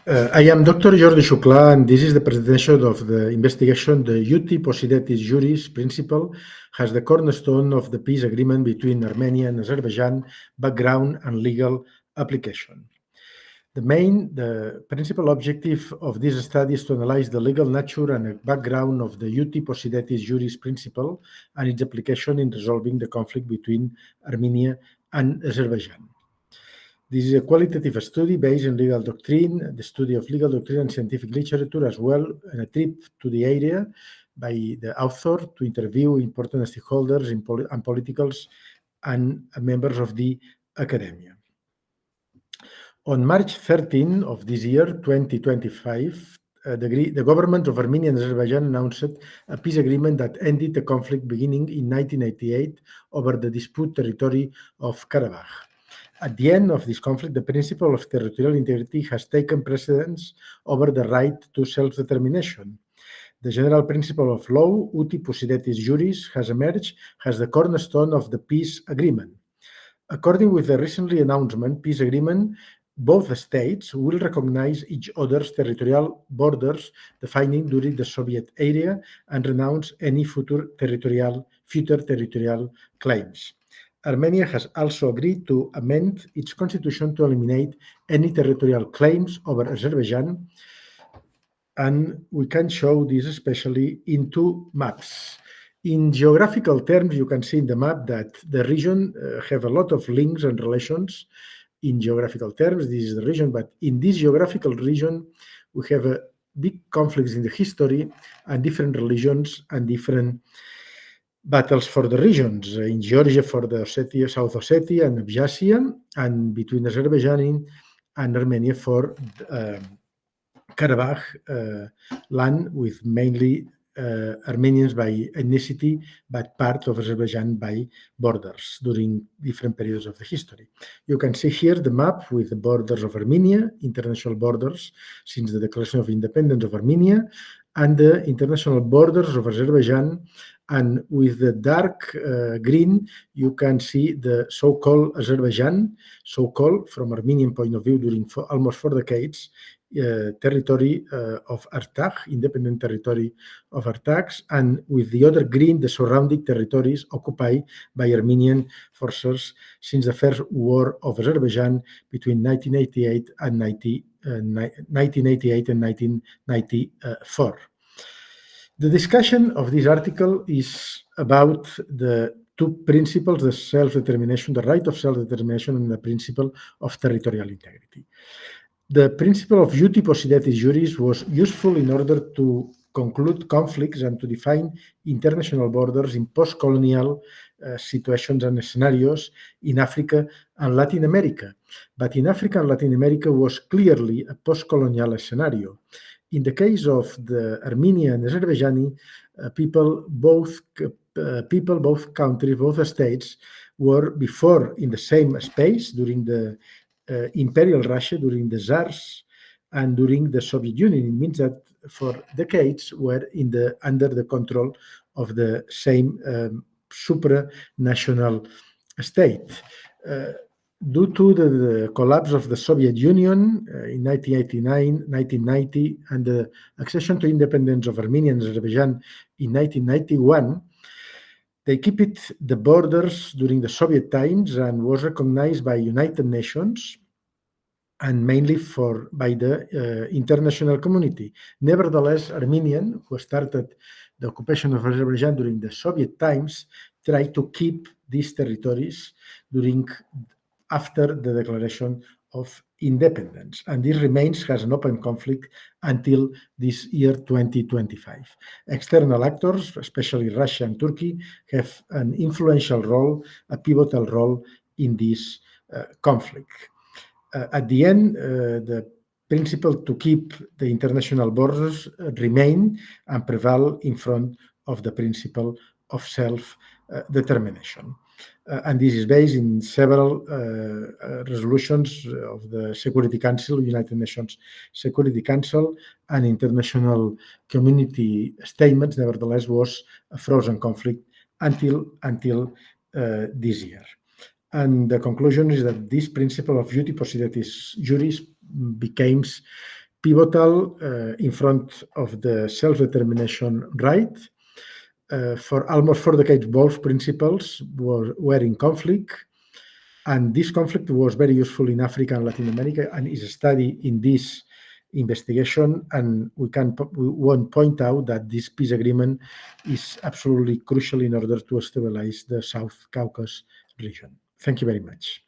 I am Dr. Jordi Xuclà, and this is the presentation of the investigation. The Uti Possidetis Juris principle has the cornerstone of the peace agreement between Armenia and Azerbaijan, background and legal application. The principal objective of this study is to analyze the legal nature and background of the Uti Possidetis Juris principle and its application in resolving the conflict between Armenia and Azerbaijan. This is a qualitative study based on legal doctrine, the study of legal doctrine and scientific literature, as well as a trip to the area by the author to interview important stakeholders and politicals and members of the academia. On March 13 of this year, 2025, the government of Armenia and Azerbaijan announced a peace agreement that ended the conflict beginning in 1988 over the disputed territory of Karabakh. At the end of this conflict, the principle of territorial integrity has taken precedence over the right to self-determination. The general principle of law, Uti Possidetis Juris, has emerged as the cornerstone of the peace agreement. According with the recently announced peace agreement, both states will recognize each other's territorial borders defined during the Soviet era and renounce any future territorial claims. Armenia has also agreed to amend its constitution to eliminate any territorial claims over Azerbaijan, and we can show this especially in two maps. In geographical terms, you can see in the map that the region have a lot of links and relations. In geographical terms, this is the region, but in this geographical region, we have big conflicts in the history and different religions and different battles for the regions. In Georgia for the South Ossetia and Abkhazia, and between Azerbaijan and Armenia for Karabakh land, with mainly Armenians by ethnicity, but part of Azerbaijan by borders during different periods of the history. You can see here the map with the borders of Armenia, international borders since the declaration of independence of Armenia, and the international borders of Azerbaijan. And with the dark green, you can see the so-called Azerbaijan, so-called from Armenian point of view during almost 4 decades, territory of Artsakh, independent territory of Artsakh, and with the other green, the surrounding territories occupied by Armenian forces since the First War of Azerbaijan between 1988 and 1994. The discussion of this article is about the two principles, the self-determination, the right of self-determination, and the principle of territorial integrity. The principle of Uti Possidetis Juris was useful in order to conclude conflicts and to define international borders in post-colonial situations and scenarios in Africa and Latin America. But in Africa and Latin America was clearly a post-colonial scenario. In the case of the Armenian and Azerbaijani people, both countries, both states were before in the same space during the Imperial Russia, during the Tsars, and during the Soviet Union. It means that for decades were under the control of the same supranational state. Due to the collapse of the Soviet Union in 1989, 1990, and the accession to independence of Armenia and Azerbaijan in 1991, they kept the borders during the Soviet times and was recognized by United Nations and mainly by the international community. Nevertheless, Armenian, who started the occupation of Azerbaijan during the Soviet times, tried to keep these territories after the declaration of independence. And this remains as an open conflict until this year 2025. External actors, especially Russia and Turkey, have an influential role, a pivotal role in this conflict. At the end, the principle to keep the international borders remain and prevail in front of the principle of self-determination. And this is based in several resolutions of the Security Council, United Nations Security Council, and international community statements. Nevertheless, was a frozen conflict until this year. And the conclusion is that this principle of Uti Possidetis Juris becomes pivotal in front of the self-determination right. For almost 4 decades, both principles were in conflict, and this conflict was very useful in Africa and Latin America, and is studied in this investigation. And we want to point out that this peace agreement is absolutely crucial in order to stabilize the South Caucasus region. Thank you very much.